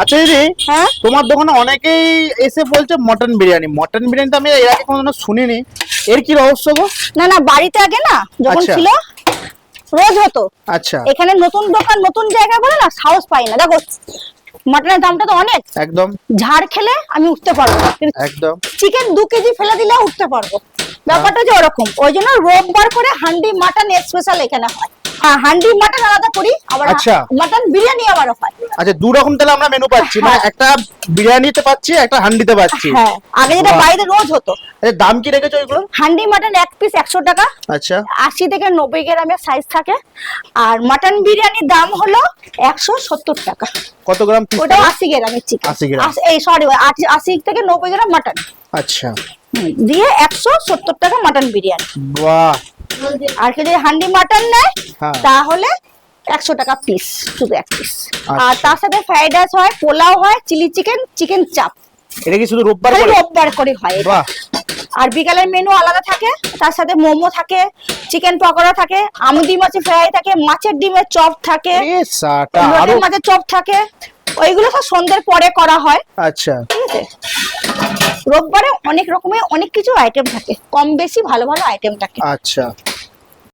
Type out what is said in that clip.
আচ্ছা দিদি, হ্যাঁ তোমার দোকানে অনেকেই এসে বলছে মটন বিরিয়ানি। মটন বিরিয়ানি তো আমি এর আগে কোনোদিনও শুনিনি, এর কি রহস্য গো? না না, বাড়িতে আগে না যখন আচ্ছা। ছিল রোজ হতো। আচ্ছা। এখানে নতুন দোকান নতুন জায়গায় বলে না সাহস পাই না। দেখো মাটনের দামটা তো অনেক, একদম ঝাড় খেলে আমি উঠতে পারবো না, একদম। চিকেন 2 কেজি ফেলে দিলে উঠতে পারবো। ব্যাপারটা যে ওরকম, ওই জন্য রোববার করে হান্ডি মাটন স্পেশাল এখানে হয়। হ্যাঁ, হান্ডি মাটন আলাদা করি, আবার আচ্ছা। মাটন বিরিয়ানি আবারও হয়। আচ্ছা, দু রকম তাহলে আমরা মেনু পাচ্ছি, মানে হ্যাঁ। একটা বিরিয়ানিতে পাচ্ছি, একটা হান্ডিতে পাচ্ছি। হ্যাঁ, আগে যেটা বাহ। বাইরে রোজ হতো। আচ্ছা, দাম কি রেখেছো এগুলো? হান্ডি মাটন এক পিস 100 টাকা, আচ্ছা। 80 থেকে 90 গ্রামের সাইজ থাকে। আর মাটন বিরিয়ানির দাম হলো 170 টাকা। কত গ্রাম পিস? ওটাও 80 গ্রামের চিকেন। 80 গ্রাম। এই সরি, 80 থেকে 90 গ্রাম মাটন আচ্ছা। দিয়ে 170 টাকা মাটন বিরিয়ানি। বাহ। আর কেউ যদি হান্ডি মাটন নেয় হ্যাঁ। তাহলে 100 টাকা পিস, শুধু এক পিস। আর আচ্ছা। তার সাথে ফ্রাইড রাইস হয়, পোলাও হয়, চিলি চিকেন, চিকেন চাপ। এটা কি শুধু রোববার খালি করে? রোববার করে হয় এটা। বাহ। আর বিকালের মেনু আলাদা থাকে, তার সাথে মোমো থাকে, চিকেন পকোড়া থাকে, আমুদি মাছের ফ্রাই থাকে, মাছের ডিমের চপ থাকে, এ সাটা আরো। লোটে মাছের চপ থাকে। ওইগুলো সব সন্ধ্যের পরে করা হয়। আচ্ছা। ঠিক আছে, রোববারে অনেক রকমের অনেক কিছু আইটেম থাকে, কম বেশি ভালো ভালো আইটেম থাকে। আচ্ছা।